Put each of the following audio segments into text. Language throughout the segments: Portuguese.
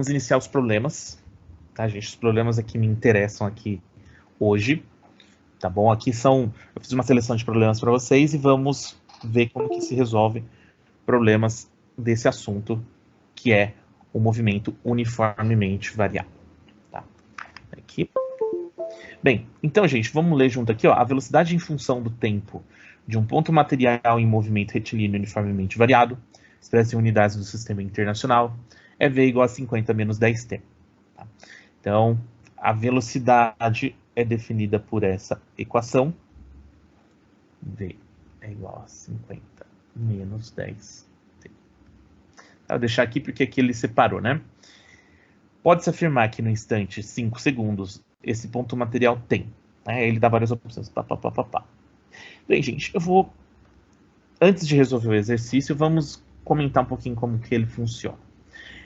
iniciar os problemas, tá, gente? Os problemas aqui me interessam aqui hoje, tá bom? Aqui são... Eu fiz uma seleção de problemas para vocês e vamos ver como que se resolve problemas desse assunto, que é o movimento uniformemente variável. Tá? Aqui. Bem, então, gente, vamos ler junto aqui, ó. A velocidade em função do tempo de um ponto material em movimento retilíneo uniformemente variado, expressa em unidades do sistema internacional, é V igual a 50 menos 10t. Tá? Então, a velocidade é definida por essa equação. V é igual a 50 menos 10t. Vou deixar aqui porque aqui ele separou, né? Pode-se afirmar que no instante 5 segundos esse ponto material tem. Né? Ele dá várias opções. Bem, gente, eu vou... Antes de resolver o exercício, vamos comentar um pouquinho como que ele funciona.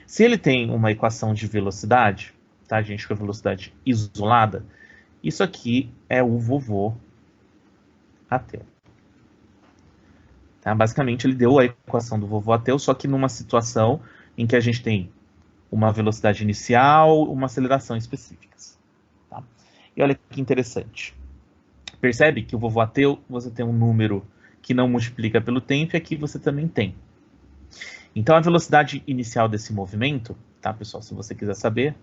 Se ele tem uma equação de velocidade, tá, gente, com a velocidade isolada, isso aqui é o vovô Ateu. Tá? Basicamente, ele deu a equação do vovô Ateu, só que numa situação em que a gente tem uma velocidade inicial, uma aceleração específicas. Tá? E olha que interessante. Percebe que o vovô Ateu, você tem um número que não multiplica pelo tempo, e aqui você também tem. Então, a velocidade inicial desse movimento, tá, pessoal, se você quiser saber,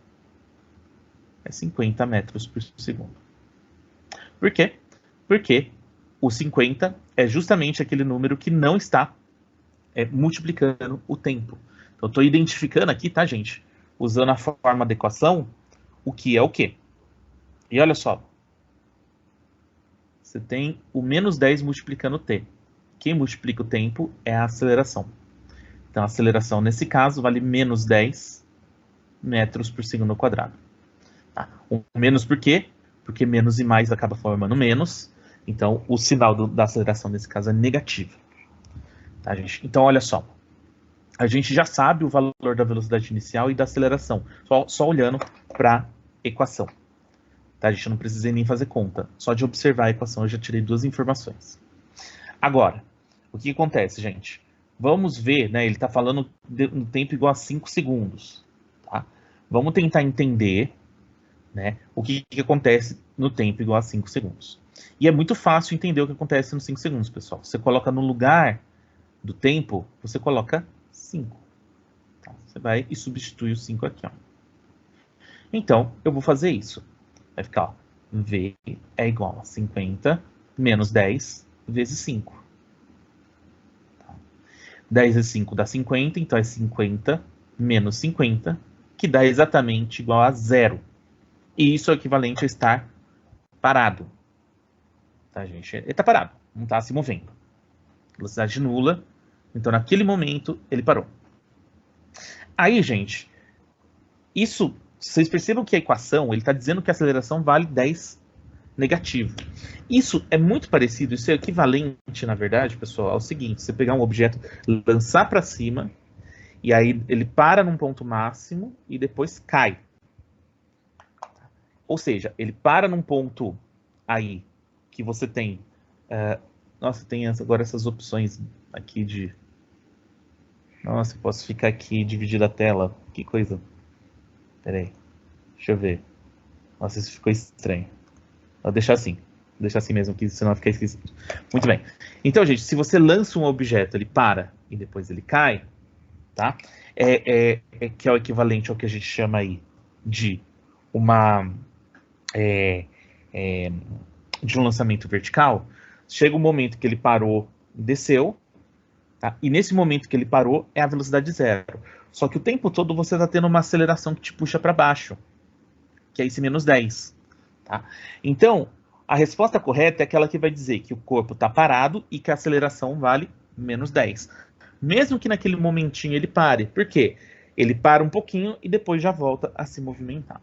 é 50 metros por segundo. Por quê? Porque o 50 é justamente aquele número que não está multiplicando o tempo. Então, eu estou identificando aqui, tá, gente? Usando a forma da equação, o que é o quê? E olha só. Você tem o menos 10 multiplicando o t. Quem multiplica o tempo é a aceleração. Então, a aceleração, nesse caso, vale menos 10 metros por segundo ao quadrado. Tá? O menos por quê? Porque menos e mais acaba formando menos. Então, o sinal da aceleração, nesse caso, é negativo. Tá, gente? Então, olha só. A gente já sabe o valor da velocidade inicial e da aceleração, só olhando para a equação. Tá, a gente não precisa nem fazer conta. Só de observar a equação eu já tirei duas informações. Agora, o que acontece, gente? Vamos ver, né? Ele está falando no tempo igual a 5 segundos. Tá? Vamos tentar entender, né, o que acontece no tempo igual a 5 segundos. E é muito fácil entender o que acontece nos 5 segundos, pessoal. Você coloca no lugar do tempo, você coloca 5. Tá? Você vai e substitui o 5 aqui, ó. Então, eu vou fazer isso. Vai ficar, ó, V é igual a 50 menos 10 vezes 5. Tá? 10 vezes 5 dá 50, então é 50 menos 50, que dá exatamente igual a 0. E isso é equivalente a estar parado. Tá, gente? Ele está parado, não está se movendo. Velocidade nula. Então, naquele momento, ele parou. Aí, gente, isso... Vocês percebam que a equação, ele está dizendo que a aceleração vale 10 negativo. Isso é muito parecido, isso é equivalente, na verdade, pessoal, ao seguinte: você pegar um objeto, lançar para cima, e aí ele para num ponto máximo e depois cai. Ou seja, ele para num ponto aí que você tem... nossa, tem agora essas opções aqui de... Nossa, eu posso ficar aqui dividindo a tela. Que coisa. Peraí. Deixa eu ver. Nossa, isso ficou estranho. Vou deixar assim. Vou deixar assim mesmo, que senão fica esquisito. Muito bem. Então, gente, se você lança um objeto, ele para e depois ele cai, tá? Que é o equivalente ao que a gente chama aí de uma... de um lançamento vertical. Chega um momento que ele parou e desceu, tá? E nesse momento que ele parou, é a velocidade zero. Só que o tempo todo você está tendo uma aceleração que te puxa para baixo, que é esse menos 10. Tá? Então, a resposta correta é aquela que vai dizer que o corpo está parado e que a aceleração vale menos 10. Mesmo que naquele momentinho ele pare. Por quê? Ele para um pouquinho e depois já volta a se movimentar.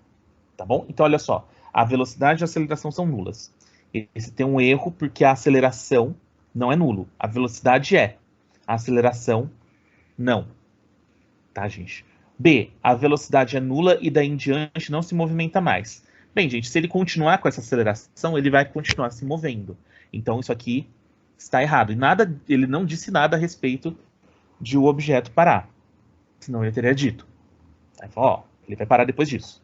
Tá bom? Então, olha só. A velocidade e a aceleração são nulas. Esse tem um erro porque a aceleração não é nulo. A velocidade é. A aceleração, não. Tá, gente? B, a velocidade é nula e daí em diante não se movimenta mais. Bem, gente, se ele continuar com essa aceleração, ele vai continuar se movendo. Então, isso aqui está errado. E ele não disse nada a respeito de o objeto parar. Senão ele teria dito. Aí, ó, Ele vai parar depois disso.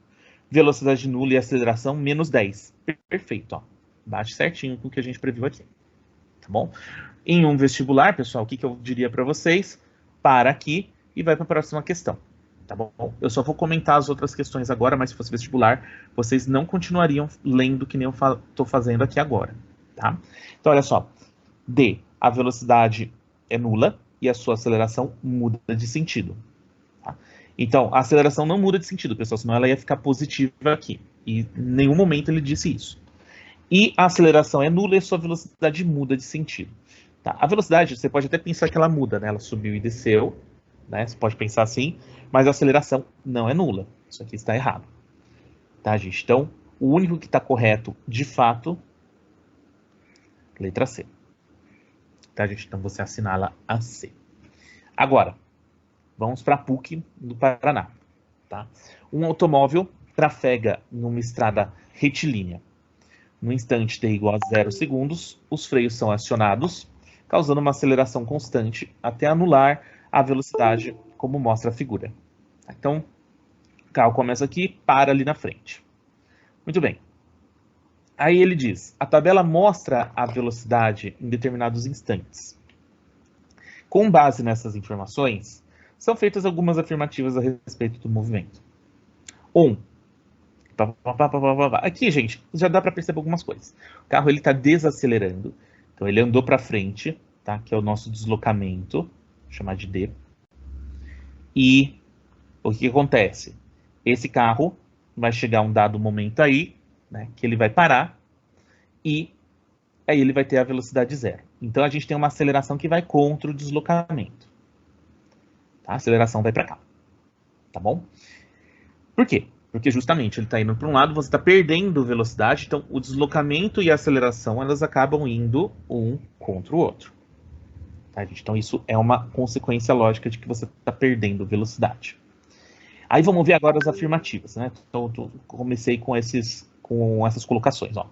Velocidade nula e aceleração, menos 10. Perfeito, ó. Bate certinho com o que a gente previu aqui. Tá bom? Em um vestibular, pessoal, o que eu diria para vocês? Para aqui e vai para a próxima questão. Tá bom? Eu só vou comentar as outras questões agora, mas se fosse vestibular, vocês não continuariam lendo que nem eu estou fazendo aqui agora. Tá? Então, olha só. D. A velocidade é nula e a sua aceleração muda de sentido. Tá? Então, a aceleração não muda de sentido, pessoal, senão ela ia ficar positiva aqui. E em nenhum momento ele disse isso. E a aceleração é nula e a sua velocidade muda de sentido. Tá? A velocidade, você pode até pensar que ela muda, né? Ela subiu e desceu, né? Você pode pensar assim, mas a aceleração não é nula. Isso aqui está errado. Tá, gente? Então, o único que está correto, de fato, letra C. Tá, gente? Então, você assinala a C. Agora, vamos para a PUC do Paraná. Tá? Um automóvel trafega numa estrada retilínea. No instante t igual a 0 segundos, os freios são acionados, causando uma aceleração constante até anular a velocidade, como mostra a figura. Então, o carro começa aqui, para ali na frente. Muito bem. Aí ele diz, a tabela mostra a velocidade em determinados instantes. Com base nessas informações, são feitas algumas afirmativas a respeito do movimento. 1. Aqui, gente, já dá para perceber algumas coisas. O carro está desacelerando, então ele andou para frente, tá? Que é o nosso deslocamento, vou chamar de D. E o que acontece? Esse carro vai chegar a um dado momento aí, né, que ele vai parar e aí ele vai ter a velocidade zero. Então a gente tem uma aceleração que vai contra o deslocamento. Tá? A aceleração vai para cá, tá bom? Por quê? Porque justamente ele está indo para um lado, você está perdendo velocidade, então o deslocamento e a aceleração elas acabam indo um contra o outro. Tá, gente? Então isso é uma consequência lógica de que você está perdendo velocidade. Aí vamos ver agora as afirmativas, né? Então comecei com essas colocações. Ó.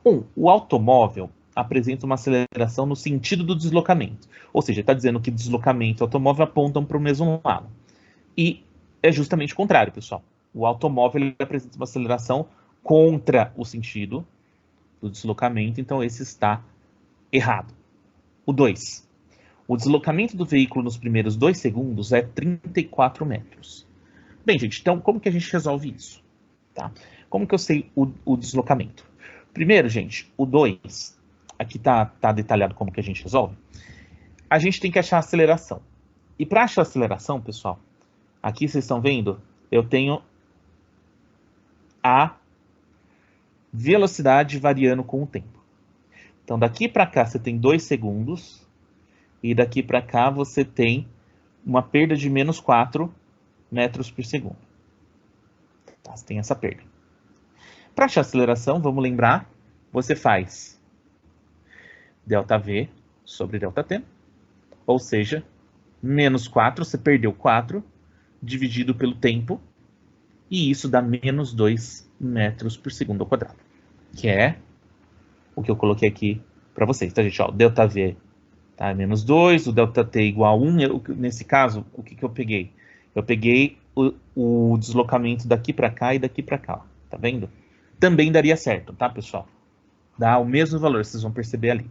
1. O automóvel apresenta uma aceleração no sentido do deslocamento. Ou seja, está dizendo que deslocamento e automóvel apontam para o mesmo lado. E é justamente o contrário, pessoal. O automóvel ele apresenta uma aceleração contra o sentido do deslocamento, então esse está errado. O 2. O deslocamento do veículo nos primeiros 2 segundos é 34 metros. Bem, gente, então como que a gente resolve isso? Tá? Como que eu sei o deslocamento? Primeiro, gente, o 2, aqui tá detalhado como que a gente resolve. A gente tem que achar a aceleração. E para achar a aceleração, pessoal, aqui vocês estão vendo, eu tenho a velocidade variando com o tempo. Então, daqui para cá você tem 2 segundos, e daqui para cá você tem uma perda de menos 4 metros por segundo. Tá, você tem essa perda. Para achar a aceleração, vamos lembrar, você faz ΔV sobre ΔT, ou seja, menos 4, você perdeu 4, dividido pelo tempo, e isso dá menos 2 metros por segundo ao quadrado, que é o que eu coloquei aqui para vocês, tá, gente? Ó, ΔV tá, menos 2, o ΔT igual a 1, nesse caso, o que eu peguei? Eu peguei o deslocamento daqui para cá e daqui para cá, ó, tá vendo? Também daria certo, tá, pessoal? Dá o mesmo valor, vocês vão perceber ali.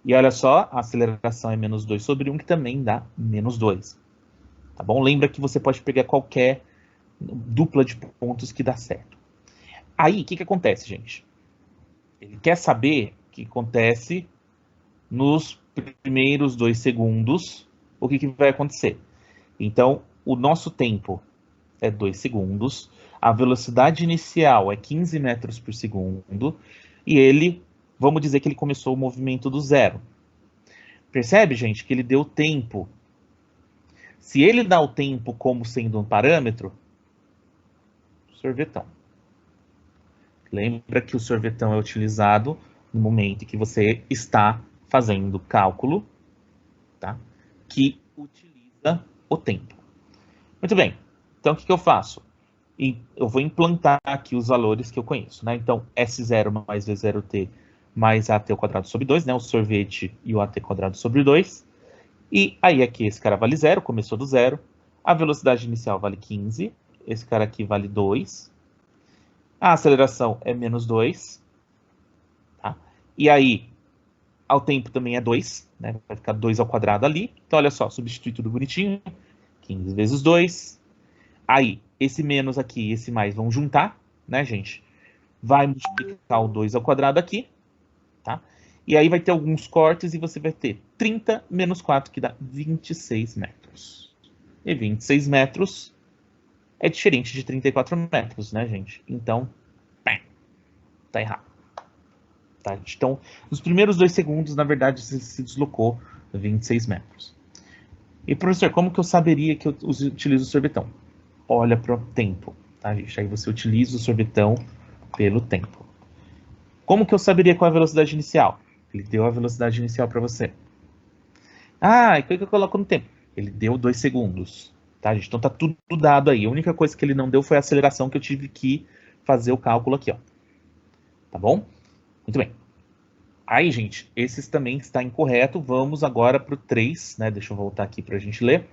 E olha só, a aceleração é menos 2 sobre 1, que também dá menos 2. Tá bom? Lembra que você pode pegar qualquer dupla de pontos que dá certo. Aí, o que acontece, gente? Ele quer saber o que acontece nos primeiros 2 segundos, o que vai acontecer. Então, o nosso tempo é 2 segundos, a velocidade inicial é 15 metros por segundo, e ele, vamos dizer que ele começou o movimento do zero. Percebe, gente, que ele deu tempo. Se ele dá o tempo como sendo um parâmetro, sorvetão. Lembra que o sorvetão é utilizado no momento em que você está fazendo cálculo, tá? Que utiliza o tempo. Muito bem. Então, o que eu faço? Eu vou implantar aqui os valores que eu conheço, né? Então, S0 mais V0t mais AT ao quadrado sobre 2, né? O sorvete e o AT quadrado sobre 2. E aí aqui esse cara vale 0, começou do 0. A velocidade inicial vale 15. esse cara aqui vale 2. A aceleração é menos 2. Tá? E aí, ao tempo também é 2, né? Vai ficar 2 ao quadrado ali. Então, olha só, substitui tudo bonitinho. 15 vezes 2. Aí, esse menos aqui e esse mais vão juntar, né, gente? Vai multiplicar o 2 ao quadrado aqui, tá? E aí vai ter alguns cortes e você vai ter 30 menos 4, que dá 26 metros. E 26 metros é diferente de 34 metros, né, gente? Então, tá errado. Tá? Então, nos primeiros 2 segundos, na verdade, você se deslocou 26 metros. E, professor, como que eu saberia que eu utilizo o sorvetão? Olha para o tempo, tá, gente? Aí você utiliza o sorvetão pelo tempo. Como que eu saberia qual é a velocidade inicial? Ele deu a velocidade inicial para você. Ah, e o que eu coloco no tempo? Ele deu 2 segundos, tá, gente? Então tá tudo dado aí. A única coisa que ele não deu foi a aceleração, que eu tive que fazer o cálculo aqui, ó. Tá bom? Muito bem. Aí, gente, esses também está incorreto. Vamos agora para o 3, né? Deixa eu voltar aqui para a gente ler.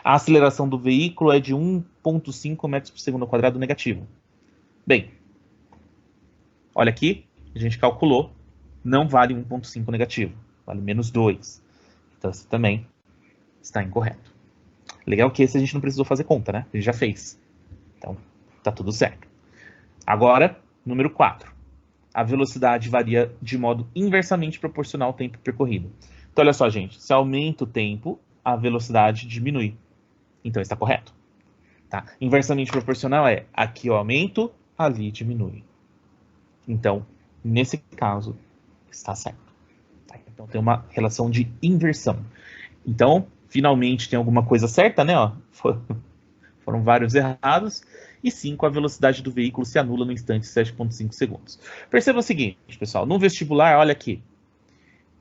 A aceleração do veículo é de 1,5 metros por segundo ao quadrado negativo. Bem, olha aqui, a gente calculou, não vale 1,5 negativo, vale menos 2. Então, esse também está incorreto. Legal que esse a gente não precisou fazer conta, né? A gente já fez. Então, tá tudo certo. Agora, número 4. A velocidade varia de modo inversamente proporcional ao tempo percorrido. Então, olha só, gente. Se aumenta o tempo, a velocidade diminui. Então, está correto. Tá? Inversamente proporcional é aqui eu aumento, ali diminui. Então, nesse caso, está certo. Tá? Então, tem uma relação de inversão. Então, finalmente tem alguma coisa certa, né? Ó, foram vários errados. E 5, a velocidade do veículo se anula no instante 7,5 segundos. Perceba o seguinte, pessoal. No vestibular, olha aqui.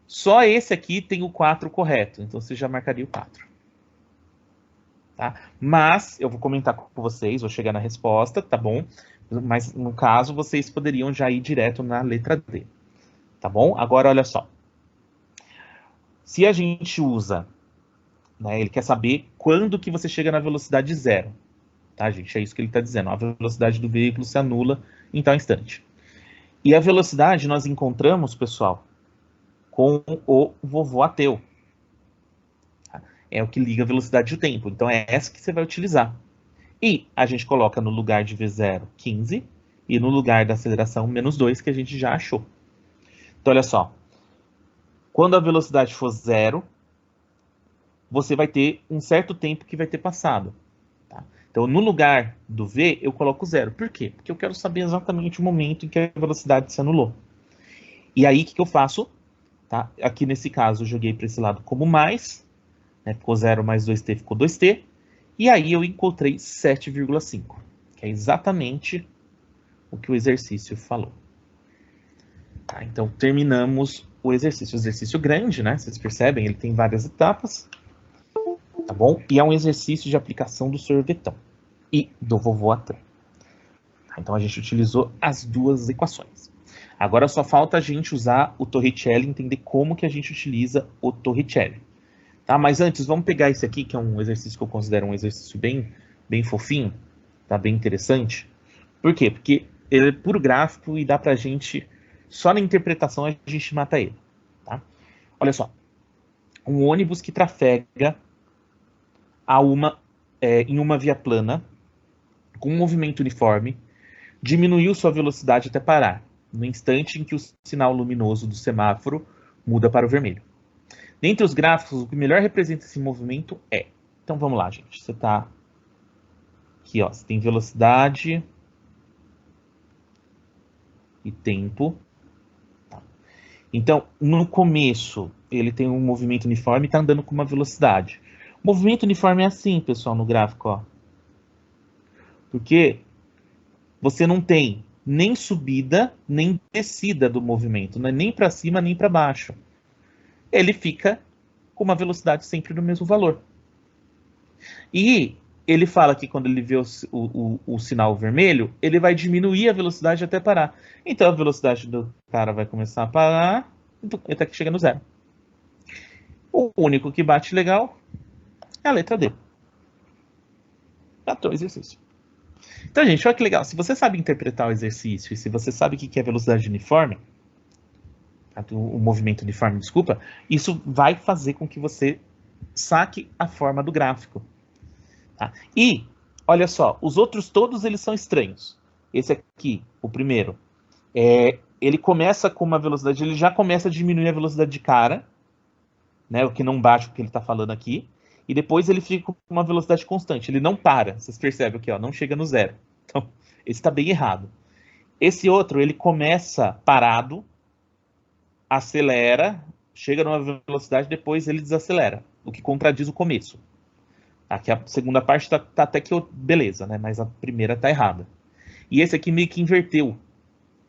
Só esse aqui tem o 4 correto. Então, você já marcaria o 4. Tá? Mas, eu vou comentar com vocês, vou chegar na resposta, tá bom? Mas, no caso, vocês poderiam já ir direto na letra D. Tá bom? Agora, olha só. Se a gente usa, né, ele quer saber quando que você chega na velocidade zero. Tá, gente? É isso que ele está dizendo. A velocidade do veículo se anula em tal instante. E a velocidade nós encontramos, pessoal, com o vovô ateu. É o que liga a velocidade e o tempo. Então é essa que você vai utilizar. E a gente coloca no lugar de V0, 15. E no lugar da aceleração, menos 2, que a gente já achou. Então, olha só. Quando a velocidade for zero, você vai ter um certo tempo que vai ter passado. Tá? Então, no lugar do V, eu coloco 0. Por quê? Porque eu quero saber exatamente o momento em que a velocidade se anulou. E aí, o que eu faço? Tá? Aqui, nesse caso, eu joguei para esse lado como mais. Né? Ficou 0 mais 2t, ficou 2t. E aí, eu encontrei 7,5. Que é exatamente o que o exercício falou. Tá? Então, terminamos o exercício. O exercício grande, né? Vocês percebem? Ele tem várias etapas. Tá bom? E é um exercício de aplicação do sorvetão e do vovô ateu. Então a gente utilizou as duas equações. Agora só falta a gente usar o Torricelli, entender como que a gente utiliza o Torricelli. Tá? Mas antes, vamos pegar esse aqui, que é um exercício que eu considero um exercício bem fofinho, tá? Bem interessante. Por quê? Porque ele é puro gráfico e dá pra gente, só na interpretação a gente mata ele. Tá? Olha só. Um ônibus que trafega em uma via plana, com um movimento uniforme, diminuiu sua velocidade até parar, no instante em que o sinal luminoso do semáforo muda para o vermelho. Dentre os gráficos, o que melhor representa esse movimento é... Então vamos lá, gente. Você está aqui, ó. Você tem velocidade e tempo. Então, no começo, ele tem um movimento uniforme e está andando com uma velocidade. O movimento uniforme é assim, pessoal, no gráfico, ó. Porque você não tem nem subida, nem descida do movimento, não é nem para cima, nem para baixo. Ele fica com uma velocidade sempre no mesmo valor. E ele fala que quando ele vê o sinal vermelho, ele vai diminuir a velocidade até parar. Então a velocidade do cara vai começar a parar até que chega no zero. O único que bate legal é a letra D. Tá, o exercício. Então, gente, olha que legal. Se você sabe interpretar o exercício e se você sabe o que é velocidade uniforme, o movimento uniforme, desculpa, isso vai fazer com que você saque a forma do gráfico. Tá? E, olha só, os outros todos eles são estranhos. Esse aqui, o primeiro, ele começa com uma velocidade, ele já começa a diminuir a velocidade de cara, né, o que não bate com o que ele está falando aqui, e depois ele fica com uma velocidade constante, ele não para, vocês percebem aqui, ó, não chega no zero. Então, esse está bem errado. Esse outro, ele começa parado, acelera, chega numa velocidade, depois ele desacelera, o que contradiz o começo. Aqui a segunda parte tá até que beleza, né? Mas a primeira tá errada. E esse aqui meio que inverteu,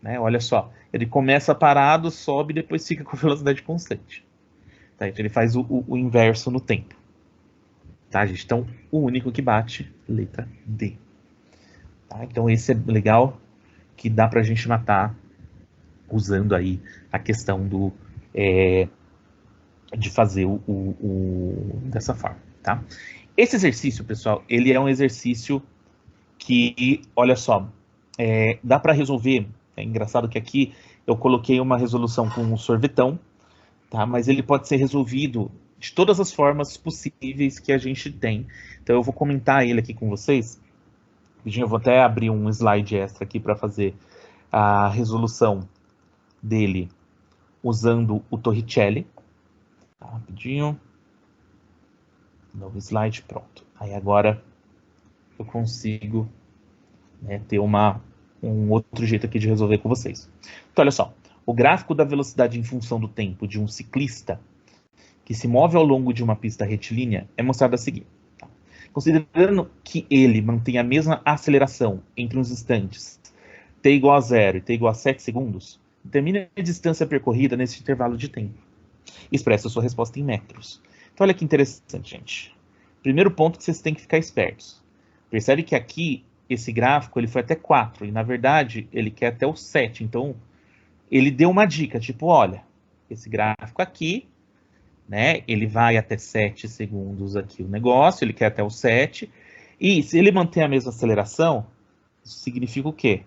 né? Olha só, ele começa parado, sobe, depois fica com velocidade constante. Tá? Então ele faz o inverso no tempo. Tá, gente? Então o único que bate, letra D. Tá? Então esse é legal, que dá pra gente matar usando aí a questão do de fazer dessa forma, tá? Esse exercício, pessoal, ele é um exercício que, olha só, dá para resolver. É engraçado que aqui eu coloquei uma resolução com um sorvetão, tá? Mas ele pode ser resolvido de todas as formas possíveis que a gente tem. Então eu vou comentar ele aqui com vocês. Eu vou até abrir um slide extra aqui para fazer a resolução dele usando o Torricelli. Tá, rapidinho. Novo slide, pronto. Aí agora eu consigo, né, ter um outro jeito aqui de resolver com vocês. Então, olha só. O gráfico da velocidade em função do tempo de um ciclista que se move ao longo de uma pista retilínea é mostrado a seguir. Tá? Considerando que ele mantém a mesma aceleração entre os instantes t igual a 0 e t igual a 7 segundos, determine a distância percorrida nesse intervalo de tempo. Expressa a sua resposta em metros. Então, olha que interessante, gente. Primeiro ponto que vocês têm que ficar espertos. Percebe que aqui, esse gráfico, ele foi até 4, e na verdade, ele quer até o 7. Então, ele deu uma dica, tipo, olha, esse gráfico aqui, né, ele vai até 7 segundos aqui o negócio, ele quer até o 7, e se ele manter a mesma aceleração, isso significa o quê?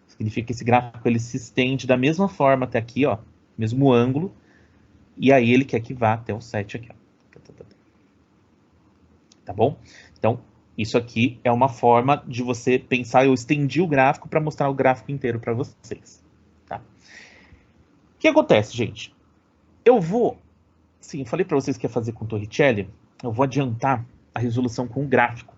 Significa que esse gráfico, ele se estende da mesma forma até aqui, ó, mesmo ângulo, e aí ele quer que vá até o 7 aqui, ó. Tá bom? Então, isso aqui é uma forma de você pensar. Eu estendi o gráfico para mostrar o gráfico inteiro para vocês. Tá? O que acontece, gente? Eu vou... Sim, eu falei para vocês que ia fazer com Torricelli. Eu vou adiantar a resolução com o gráfico.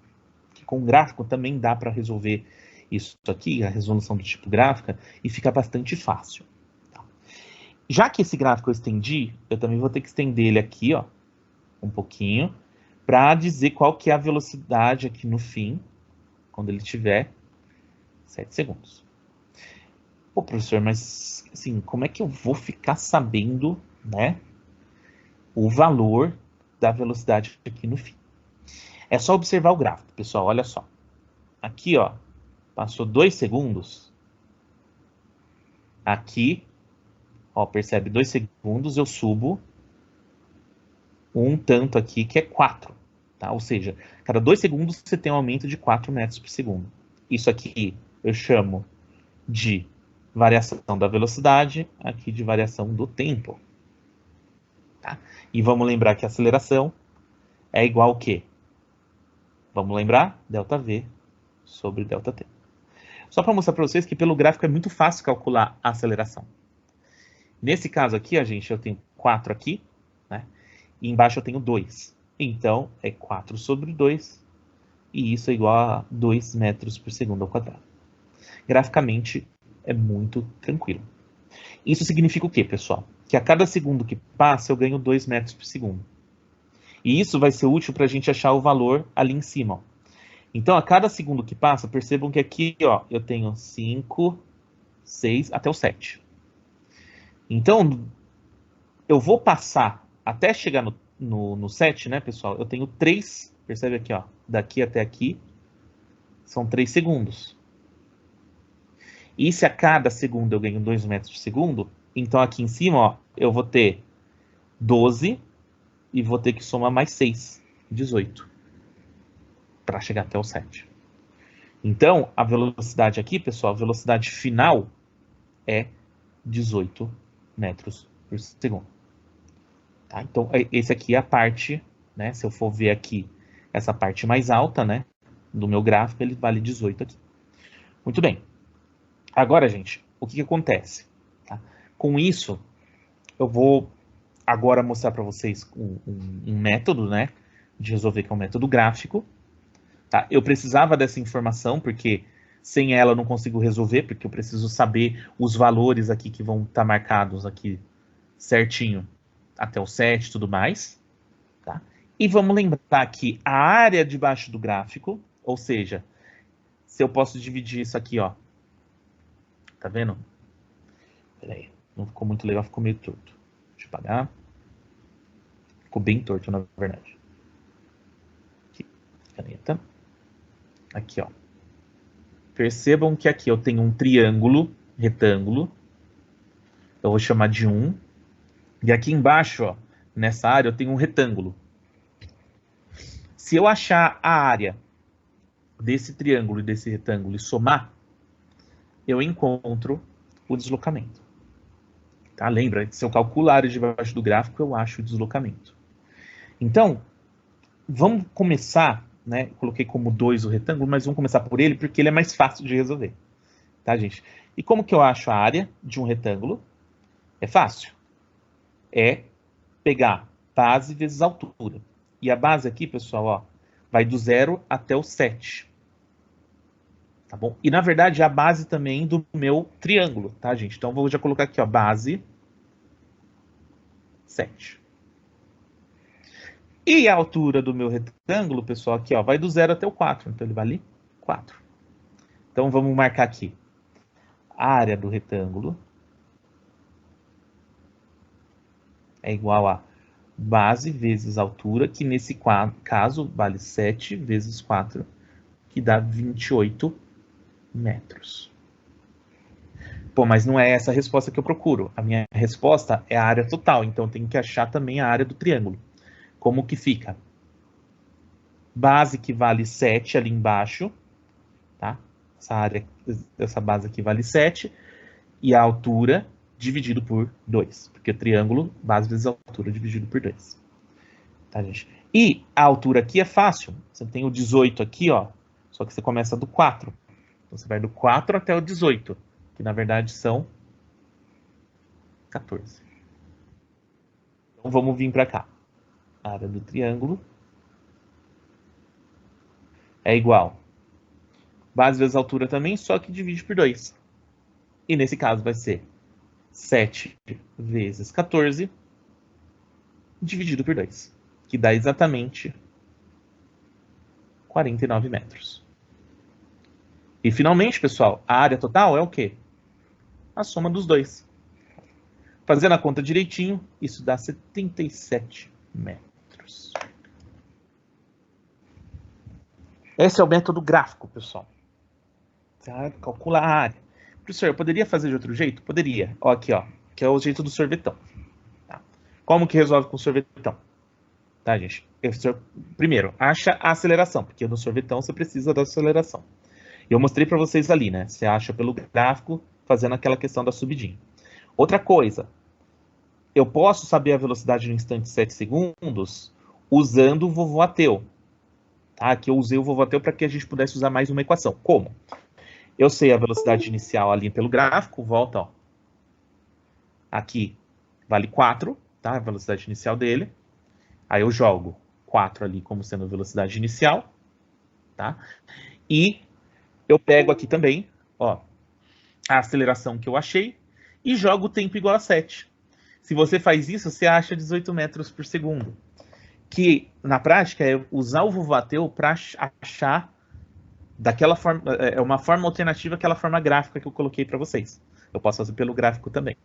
Que com o gráfico também dá para resolver isso aqui, a resolução do tipo gráfica, e fica bastante fácil. Tá? Já que esse gráfico eu estendi, eu também vou ter que estender ele aqui, ó, um pouquinho, para dizer qual que é a velocidade aqui no fim, quando ele tiver 7 segundos. Pô, professor, mas assim, como é que eu vou ficar sabendo, né, o valor da velocidade aqui no fim? É só observar o gráfico, pessoal, olha só. Aqui, ó, passou 2 segundos. Aqui, ó, percebe, 2 segundos, eu subo um tanto aqui que é 4. Tá? Ou seja, cada 2 segundos você tem um aumento de 4 metros por segundo. Isso aqui eu chamo de variação da velocidade, aqui de variação do tempo. Tá? E vamos lembrar que a aceleração é igual ao quê? Vamos lembrar? ΔV sobre ΔT. Só para mostrar para vocês que pelo gráfico é muito fácil calcular a aceleração. Nesse caso aqui, a gente, eu tenho 4 aqui, né? E embaixo eu tenho 2. Então, é 4 sobre 2, e isso é igual a 2 metros por segundo ao quadrado. Graficamente, é muito tranquilo. Isso significa o quê, pessoal? Que a cada segundo que passa, eu ganho 2 metros por segundo. E isso vai ser útil para a gente achar o valor ali em cima. Ó. Então, a cada segundo que passa, percebam que aqui, ó, eu tenho 5, 6, até o 7. Então, eu vou passar até chegar no 7, né, pessoal? Eu tenho 3, percebe aqui, ó, daqui até aqui, são 3 segundos. E se a cada segundo eu ganho 2 metros por segundo, então aqui em cima, ó, eu vou ter 12 e vou ter que somar mais 6, 18, para chegar até o 7. Então, a velocidade aqui, pessoal, a velocidade final é 18 metros por segundo. Tá? Então, esse aqui é a parte, né? Se eu for ver aqui, essa parte mais alta, né? Do meu gráfico, ele vale 18 aqui. Muito bem. Agora, gente, o que acontece? Tá? Com isso, eu vou agora mostrar para vocês um método, né? De resolver, que é um método gráfico. Tá? Eu precisava dessa informação, porque sem ela eu não consigo resolver, porque eu preciso saber os valores aqui que vão estar marcados aqui certinho até o 7 e tudo mais. Tá? E vamos lembrar que a área debaixo do gráfico, ou seja, se eu posso dividir isso aqui, ó. Tá vendo? Peraí, não ficou muito legal, ficou meio torto. Deixa eu apagar. Ficou bem torto, na verdade. Aqui, caneta. Aqui, ó. Percebam que aqui eu tenho um triângulo, retângulo. Eu vou chamar de 1. E aqui embaixo, ó, nessa área, eu tenho um retângulo. Se eu achar a área desse triângulo e desse retângulo e somar, eu encontro o deslocamento. Tá? Lembra? Se eu calculo a área debaixo do gráfico, eu acho o deslocamento. Então, vamos começar, né? Coloquei como 2 o retângulo, mas vamos começar por ele, porque ele é mais fácil de resolver. Tá, gente? E como que eu acho a área de um retângulo? É fácil. É pegar base vezes altura. E a base aqui, pessoal, ó, vai do 0 até o 7. Tá bom? E, na verdade, é a base também do meu triângulo, tá, gente? Então, vou já colocar aqui, ó, base 7. E a altura do meu retângulo, pessoal, aqui, ó, vai do 0 até o 4. Então, ele vale 4. Então, vamos marcar aqui. A área do retângulo é igual a base vezes altura, que nesse caso vale 7 vezes 4, que dá 28 metros. Pô, mas não é essa a resposta que eu procuro. A minha resposta é a área total, então eu tenho que achar também a área do triângulo. Como que fica? Base que vale 7 ali embaixo, tá? Essa base aqui vale 7, e a altura dividido por 2, porque o triângulo, base vezes altura dividido por 2. Tá, gente? E a altura aqui é fácil. Você tem o 18 aqui, ó, só que você começa do 4. Então você vai do 4 até o 18, que na verdade são 14. Então vamos vir para cá. A área do triângulo é igual. Base vezes altura também, só que divide por 2. E nesse caso vai ser 7 vezes 14 dividido por 2, que dá exatamente 49 metros. E finalmente, pessoal, a área total é o quê? A soma dos dois. Fazendo a conta direitinho, isso dá 77 metros. Esse é o método gráfico, pessoal. Calcula a área. Professor, eu poderia fazer de outro jeito? Poderia. Ó, aqui, ó, que é o jeito do sorvetão. Tá? Como que resolve com sorvetão? Tá, gente? Primeiro, acha a aceleração, porque no sorvetão você precisa da aceleração. Eu mostrei para vocês ali, né? Você acha pelo gráfico, fazendo aquela questão da subidinha. Outra coisa, eu posso saber a velocidade no instante 7 segundos usando o vovoateu. Tá? Aqui eu usei o vovoateu para que a gente pudesse usar mais uma equação. Como? Eu sei a velocidade inicial ali pelo gráfico, volta, ó. Aqui vale 4, tá? A velocidade inicial dele. Aí eu jogo 4 ali como sendo a velocidade inicial, tá? E eu pego aqui também, ó, a aceleração que eu achei e jogo o tempo igual a 7. Se você faz isso, você acha 18 metros por segundo. Que, na prática, é usar o vovoateu para achar daquela forma, é uma forma alternativa àquela forma gráfica que eu coloquei para vocês. Eu posso fazer pelo gráfico também.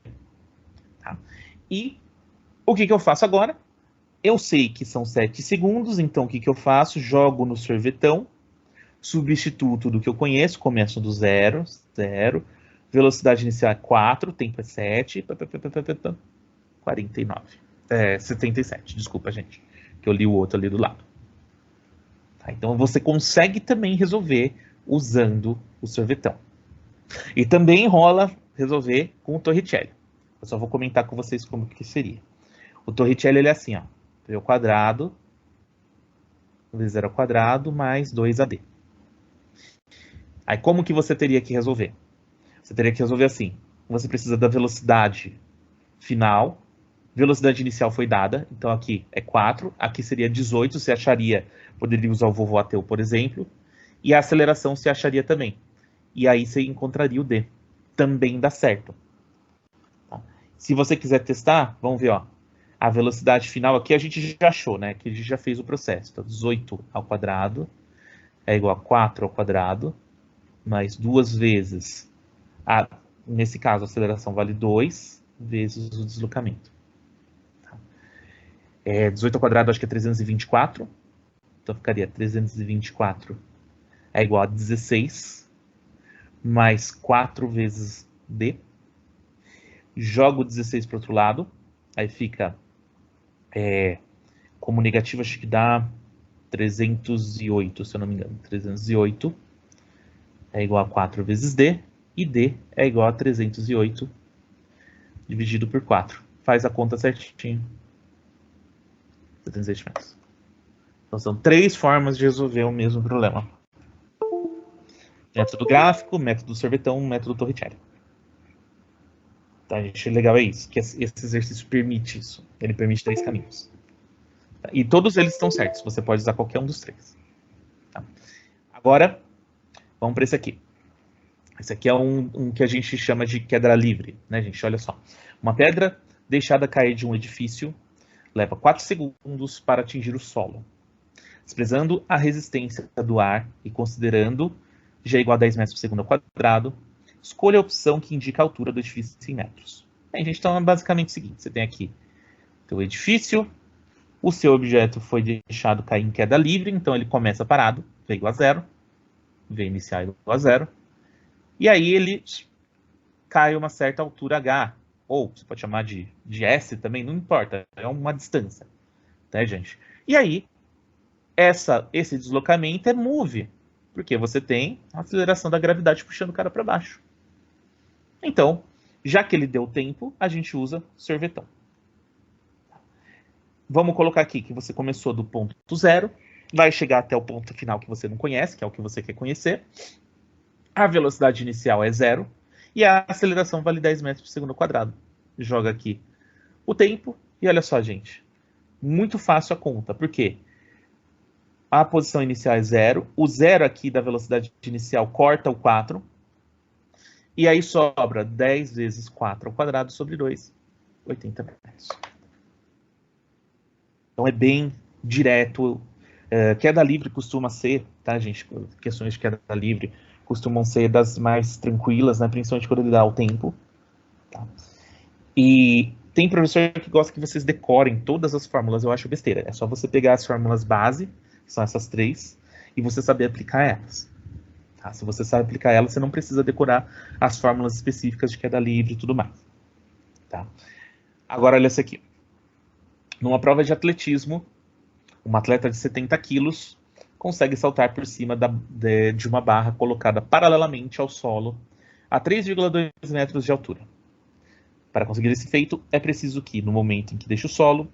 Tá? E o que eu faço agora? Eu sei que são 7 segundos, então o que eu faço? Jogo no sorvetão, substituo tudo que eu conheço, começo do 0, velocidade inicial é 4, tempo é 7, 49. 77, desculpa, gente, que eu li o outro ali do lado. Tá, então você consegue também resolver usando o sorvetão. E também rola resolver com o Torricelli. Eu só vou comentar com vocês como que seria. O Torricelli ele é assim, ó, v ao quadrado vezes 0 ao quadrado mais 2AD. Aí como que você teria que resolver? Você teria que resolver assim. Você precisa da velocidade final. Velocidade inicial foi dada, então aqui é 4, aqui seria 18, você acharia, poderia usar o vovoateu, por exemplo, e a aceleração você acharia também. E aí você encontraria o D. Também dá certo. Tá? Se você quiser testar, vamos ver, ó. A velocidade final aqui a gente já achou, né? Que a gente já fez o processo. Então, 18 ao quadrado é igual a 4 ao quadrado, mais 2 vezes, nesse caso, a aceleração vale 2 vezes o deslocamento. 18 ao quadrado acho que é 324, então ficaria 324 é igual a 16, mais 4 vezes D. Jogo 16 para o outro lado, aí fica, como negativo acho que dá 308, se eu não me engano. 308 é igual a 4 vezes D, e D é igual a 308 dividido por 4. Faz a conta certinho. 70 centímetros. Então são 3 formas de resolver o mesmo problema. Método gráfico, método sorvetão, método Torricelli. Tá, gente, legal é isso, que esse exercício permite isso. Ele permite 3 caminhos. Tá? E todos eles estão certos, você pode usar qualquer um dos 3. Tá? Agora, vamos para esse aqui. Esse aqui é um que a gente chama de queda livre, né, gente? Olha só. Uma pedra deixada cair de um edifício leva 4 segundos para atingir o solo. Desprezando a resistência do ar e considerando G igual a 10 metros por segundo ao quadrado, escolha a opção que indica a altura do edifício em metros. Bem, gente, então é basicamente o seguinte, você tem aqui o edifício, o seu objeto foi deixado cair em queda livre, então ele começa parado, V igual a 0, V inicial igual a 0, e aí ele cai a uma certa altura H, ou você pode chamar de S também, não importa, é uma distância, tá, gente? E aí, esse deslocamento é move, porque você tem a aceleração da gravidade puxando o cara para baixo. Então, já que ele deu tempo, a gente usa sorvetão. Vamos colocar aqui que você começou do ponto 0, vai chegar até o ponto final que você não conhece, que é o que você quer conhecer. A velocidade inicial é 0 e a aceleração vale 10 metros por segundo ao quadrado. Joga aqui o tempo e olha só, gente. Muito fácil a conta, por quê? A posição inicial é 0, o 0 aqui da velocidade inicial corta o 4, e aí sobra 10 vezes 4 ao quadrado sobre 2, 80 metros. Então é bem direto. Queda livre costuma ser, tá, gente? Questões de queda livre costumam ser das mais tranquilas, né? Principalmente quando ele dá o tempo. Tá? E tem professor que gosta que vocês decorem todas as fórmulas, eu acho besteira. É só você pegar as fórmulas base, que são essas 3, e você saber aplicar elas. Tá? Se você sabe aplicar elas, você não precisa decorar as fórmulas específicas de queda livre e tudo mais. Tá? Agora, olha essa aqui. Numa prova de atletismo, uma atleta de 70 quilos consegue saltar por cima de uma barra colocada paralelamente ao solo a 3,2 metros de altura. Para conseguir esse feito, é preciso que, no momento em que deixa o solo,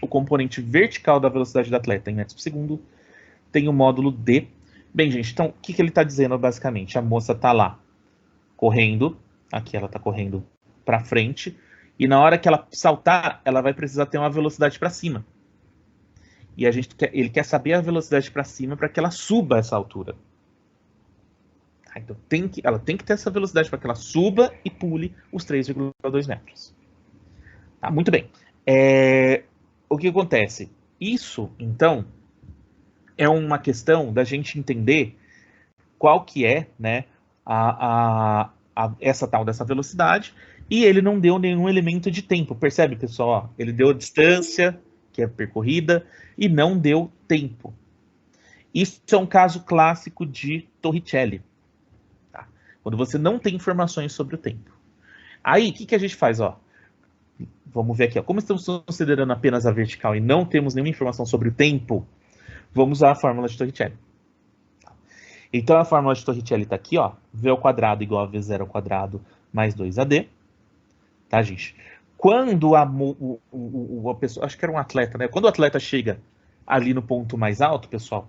o componente vertical da velocidade do atleta em metros por segundo tenha o módulo D. Bem, gente, então, o que ele está dizendo basicamente? A moça está lá correndo, aqui ela está correndo para frente, e na hora que ela saltar, ela vai precisar ter uma velocidade para cima. E ele quer saber a velocidade para cima para que ela suba essa altura. Então ela tem que ter essa velocidade para que ela suba e pule os 3,2 metros. Tá, muito bem. O que acontece? Isso, então, é uma questão da gente entender qual que é, né, essa tal dessa velocidade, e ele não deu nenhum elemento de tempo. Percebe, pessoal? Ele deu a distância, que é percorrida, e não deu tempo. Isso é um caso clássico de Torricelli. Tá? Quando você não tem informações sobre o tempo. Aí, o que a gente faz? Ó? Vamos ver aqui. Ó. Como estamos considerando apenas a vertical e não temos nenhuma informação sobre o tempo, vamos usar a fórmula de Torricelli. Então a fórmula de Torricelli está aqui, ó, v ao quadrado igual a v0 ao quadrado mais 2AD, tá, gente? Quando a pessoa, acho que era um atleta, né? Quando o atleta chega ali no ponto mais alto, pessoal,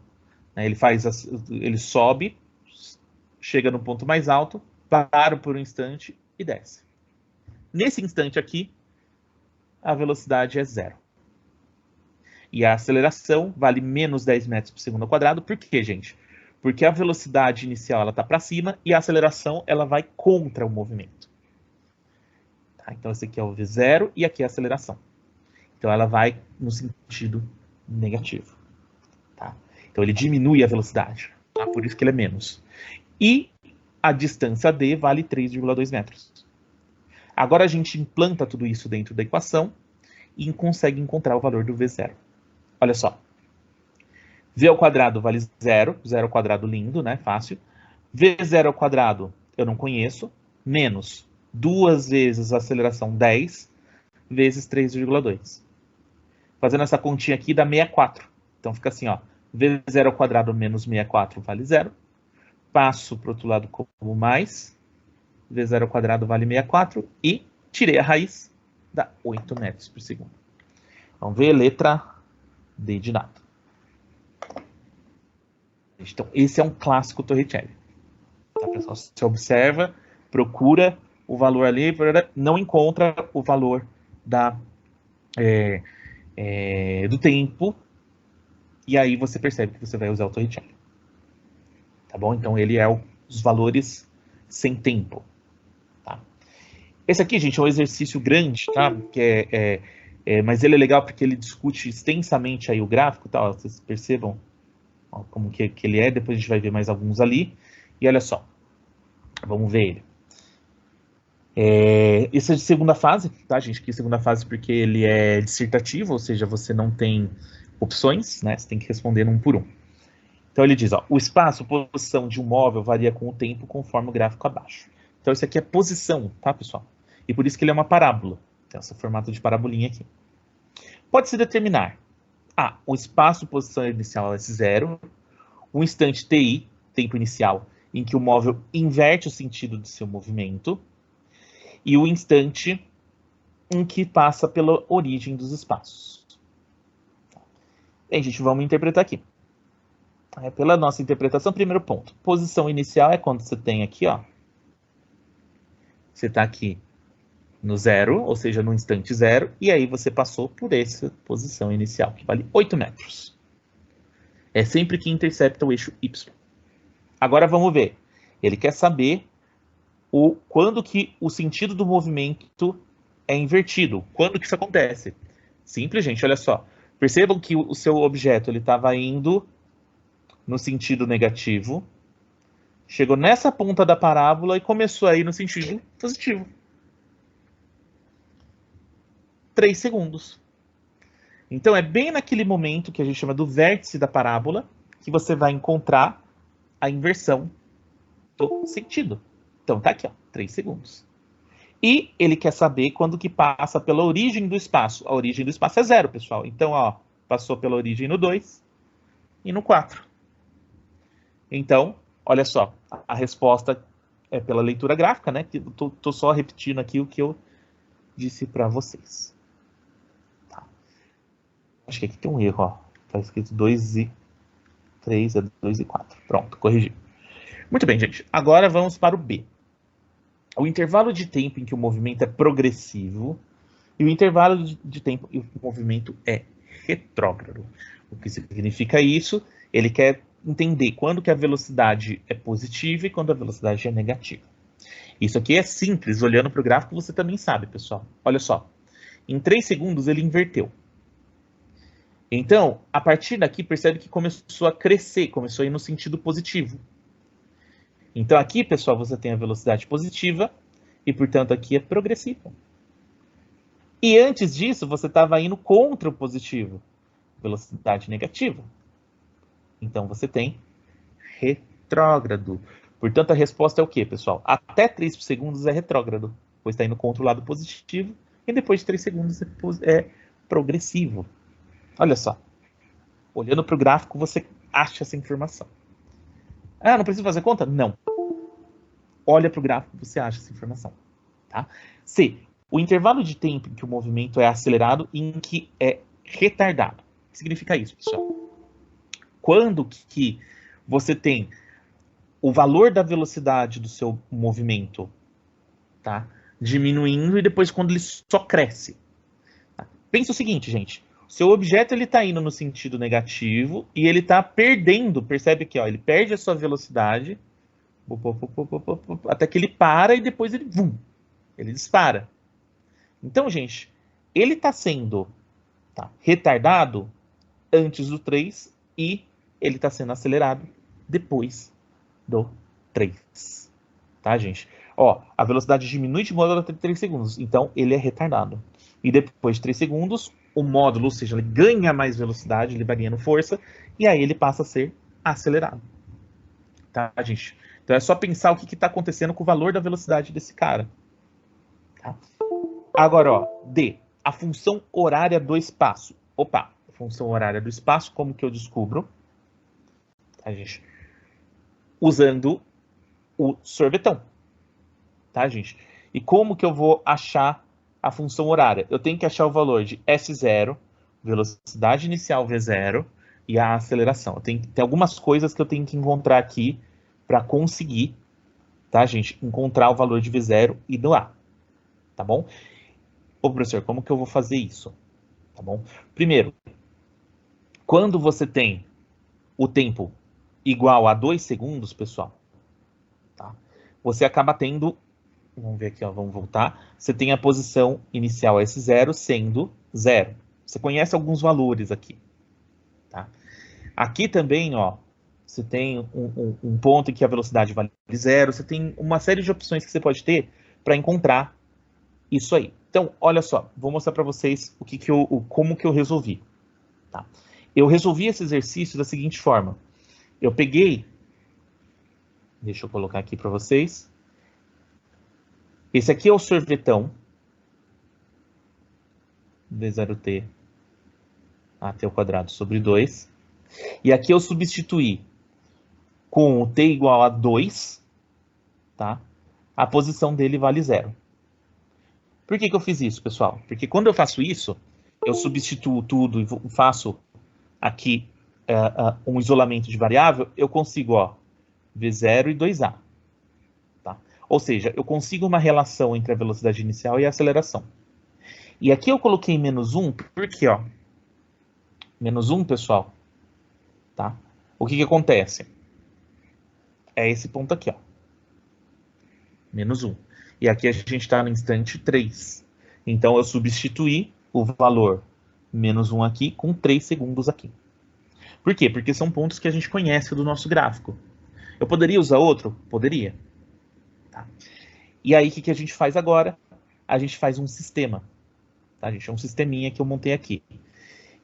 né, ele sobe, chega no ponto mais alto, para por um instante e desce. Nesse instante aqui, a velocidade é 0. E a aceleração vale menos 10 metros por segundo ao quadrado. Por quê, gente? Porque a velocidade inicial está para cima e a aceleração ela vai contra o movimento. Tá? Então, esse aqui é o V0 e aqui é a aceleração. Então, ela vai no sentido negativo. Tá? Então, ele diminui a velocidade. Tá? Por isso que ele é menos. E a distância D vale 3,2 metros. Agora, a gente implanta tudo isso dentro da equação e consegue encontrar o valor do V0. Olha só. V ao quadrado vale 0. 0 ao quadrado lindo, né? Fácil. V0 ao quadrado eu não conheço. Menos 2 vezes a aceleração 10 vezes 3,2. Fazendo essa continha aqui dá 64. Então fica assim, ó. V0 ao quadrado menos 64 vale 0. Passo para o outro lado como mais. V0 ao quadrado vale 64. E tirei a raiz, dá 8 metros por segundo. Vamos ver, letra D de nada. Então, esse é um clássico Torricelli. Tá, pessoal? Você observa, procura o valor ali, não encontra o valor do tempo, e aí você percebe que você vai usar o Torricelli. Tá bom? Então, ele é os valores sem tempo. Tá? Esse aqui, gente, é um exercício grande, tá? Mas ele é legal porque ele discute extensamente aí o gráfico, tá? Vocês percebam como que ele é, depois a gente vai ver mais alguns ali. E olha só, vamos ver ele. Esse é de segunda fase, tá, gente? Que segunda fase porque ele é dissertativo, ou seja, você não tem opções, né? Você tem que responder um por um. Então ele diz, ó, o espaço, posição de um móvel varia com o tempo conforme o gráfico abaixo. Então isso aqui é posição, tá, pessoal? E por isso que ele é uma parábola. Tem esse formato de parabolinha aqui. Pode-se determinar o espaço, posição inicial é 0, o instante TI, tempo inicial, em que o móvel inverte o sentido do seu movimento, e o instante em que passa pela origem dos espaços. Bem, gente, vamos interpretar aqui. Pela nossa interpretação, primeiro ponto. Posição inicial é quando você tem aqui, ó. Você está aqui no 0, ou seja, no instante 0, e aí você passou por essa posição inicial, que vale 8 metros. É sempre que intercepta o eixo Y. Agora vamos ver. Ele quer saber quando que o sentido do movimento é invertido. Quando que isso acontece? Simples, gente, olha só. Percebam que o seu objeto estava indo no sentido negativo, chegou nessa ponta da parábola e começou a ir no sentido positivo. 3 segundos. Então, é bem naquele momento que a gente chama do vértice da parábola que você vai encontrar a inversão do sentido. Então, tá aqui, ó, 3 segundos. E ele quer saber quando que passa pela origem do espaço. A origem do espaço é 0, pessoal. Então, ó, passou pela origem no 2 e no 4. Então, olha só, a resposta é pela leitura gráfica, né? Que eu tô só repetindo aqui o que eu disse para vocês. Acho que aqui tem um erro, ó. Tá escrito 2 e 3, é 2 e 4. Pronto, corrigi. Muito bem, gente. Agora vamos para o B. O intervalo de tempo em que o movimento é progressivo e o intervalo de tempo em que o movimento é retrógrado. O que significa isso? Ele quer entender quando que a velocidade é positiva e quando a velocidade é negativa. Isso aqui é simples. Olhando para o gráfico, você também sabe, pessoal. Olha só. Em 3 segundos, ele inverteu. Então, a partir daqui, percebe que começou a crescer, começou a ir no sentido positivo. Então, aqui, pessoal, você tem a velocidade positiva e, portanto, aqui é progressiva. E antes disso, você estava indo contra o positivo, velocidade negativa. Então, você tem retrógrado. Portanto, a resposta é o quê, pessoal? Até 3 segundos é retrógrado, pois está indo contra o lado positivo, e depois de 3 segundos é progressivo. Olha só, olhando para o gráfico, você acha essa informação. Ah, não preciso fazer conta? Não. Olha para o gráfico e você acha essa informação. Tá? C. O intervalo de tempo em que o movimento é acelerado e em que é retardado. O que significa isso, pessoal? Quando que você tem o valor da velocidade do seu movimento, tá? Diminuindo e depois quando ele só cresce. Tá? Pensa o seguinte, gente. O seu objeto ele está indo no sentido negativo e ele está perdendo. Percebe que ele perde a sua velocidade até que ele para e depois ele dispara. Então, gente, ele está sendo retardado antes do 3 e ele está sendo acelerado depois do 3. Tá, gente? Ó, a velocidade diminui de módulo até 3 segundos, então ele é retardado. E depois de 3 segundos, o módulo, ou seja, ele ganha mais velocidade, ele vai ganhando força, e aí ele passa a ser acelerado. Tá, gente? Então é só pensar o que está acontecendo com o valor da velocidade desse cara. Tá? Agora, ó, D. A função horária do espaço. Opa, a função horária do espaço, como que eu descubro? Tá, gente? Usando o sorvetão. Tá, gente? E como que eu vou achar a função horária? Eu tenho que achar o valor de S0, velocidade inicial V0 e a aceleração. Tem algumas coisas que eu tenho que encontrar aqui para conseguir, tá, gente? Encontrar o valor de V0 e do A. Tá bom? Ô, professor, como que eu vou fazer isso? Tá bom? Primeiro, quando você tem o tempo igual a 2 segundos, pessoal, tá? Você acaba tendo, vamos ver aqui, ó, vamos voltar. Você tem a posição inicial S0 sendo 0. Você conhece alguns valores aqui, tá? Aqui também, ó, você tem um ponto em que a velocidade vale 0. Você tem uma série de opções que você pode ter para encontrar isso aí. Então, olha só, vou mostrar para vocês como que eu resolvi. Tá? Eu resolvi esse exercício da seguinte forma. Eu peguei, deixa eu colocar aqui para vocês. Esse aqui é o sorvetão, D0t até o quadrado sobre 2. E aqui eu substituí com o t igual a 2, tá? A posição dele vale 0. Por que eu fiz isso, pessoal? Porque quando eu faço isso, eu substituo tudo e faço aqui um isolamento de variável, eu consigo, ó, V0 e 2A. Tá? Ou seja, eu consigo uma relação entre a velocidade inicial e a aceleração. E aqui eu coloquei menos 1, porque, ó, menos 1, pessoal, tá? O que acontece? É esse ponto aqui, ó. Menos 1. E aqui a gente está no instante 3. Então eu substituí o valor menos 1 aqui com 3 segundos aqui. Por quê? Porque são pontos que a gente conhece do nosso gráfico. Eu poderia usar outro? Poderia. Tá? E aí, o que a gente faz agora? A gente faz um sistema. Tá, gente? É um sisteminha que eu montei aqui.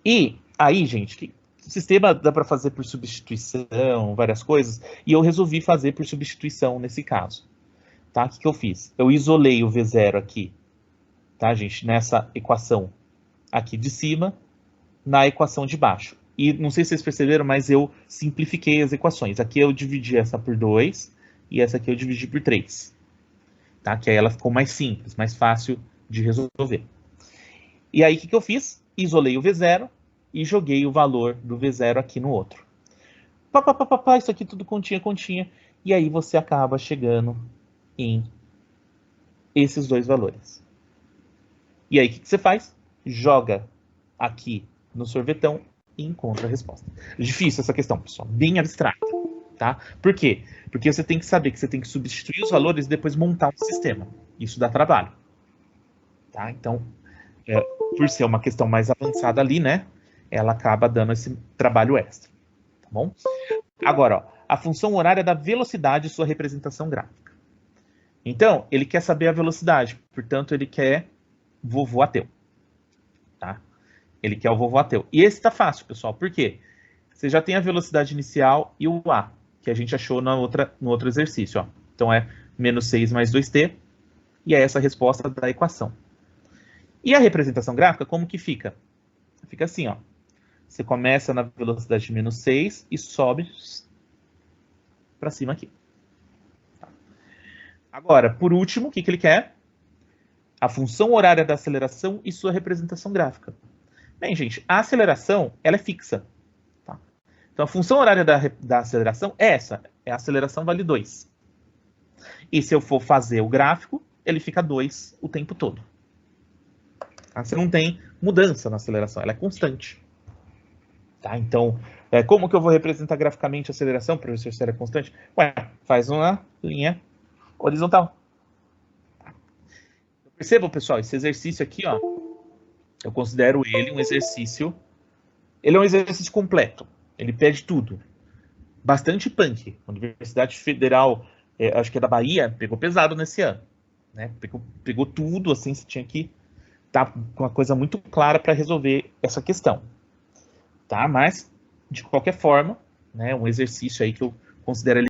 E aí, gente, o sistema dá para fazer por substituição, várias coisas, e eu resolvi fazer por substituição nesse caso. Tá? O que eu fiz? Eu isolei o V0 aqui, tá, gente? Nessa equação aqui de cima, na equação de baixo. E não sei se vocês perceberam, mas eu simplifiquei as equações. Aqui eu dividi essa por 2 e essa aqui eu dividi por 3. Tá? Que aí ela ficou mais simples, mais fácil de resolver. E aí o que eu fiz? Isolei o V0 e joguei o valor do V0 aqui no outro. Isso aqui tudo continha. E aí você acaba chegando em esses dois valores. E aí o que você faz? Joga aqui no sorvetão e encontra a resposta. Difícil essa questão, pessoal. Bem abstrata. Tá? Por quê? Porque você tem que saber que você tem que substituir os valores e depois montar um sistema. Isso dá trabalho. Tá? Então, por ser uma questão mais avançada ali, né? Ela acaba dando esse trabalho extra. Tá bom? Agora, ó, a função horária da velocidade e sua representação gráfica. Então, ele quer saber a velocidade, portanto, ele quer vovô ateu. Tá? Ele quer o vovô ateu. E esse tá fácil, pessoal. Por quê? Você já tem a velocidade inicial e o A, que a gente achou no outro exercício. Ó. Então, é menos 6 mais 2t, e é essa a resposta da equação. E a representação gráfica, como que fica? Fica assim, ó. Você começa na velocidade de menos 6 e sobe para cima aqui. Agora, por último, o que ele quer? A função horária da aceleração e sua representação gráfica. Bem, gente, a aceleração ela é fixa. Tá? Então, a função horária da aceleração é essa. A aceleração vale 2. E se eu for fazer o gráfico, ele fica 2 o tempo todo. Tá? Você não tem mudança na aceleração, ela é constante. Tá? Então, como que eu vou representar graficamente a aceleração, professor, se ela é constante? Ué, faz uma linha horizontal. Percebam, pessoal, esse exercício aqui, ó, eu considero ele um exercício... Ele é um exercício completo. Ele pede tudo. Bastante punk. A Universidade Federal, acho que é da Bahia, pegou pesado nesse ano. Né? Pegou tudo, assim, você tinha que estar com uma coisa muito clara para resolver essa questão. Tá? Mas, de qualquer forma, né, um exercício aí que eu considero ele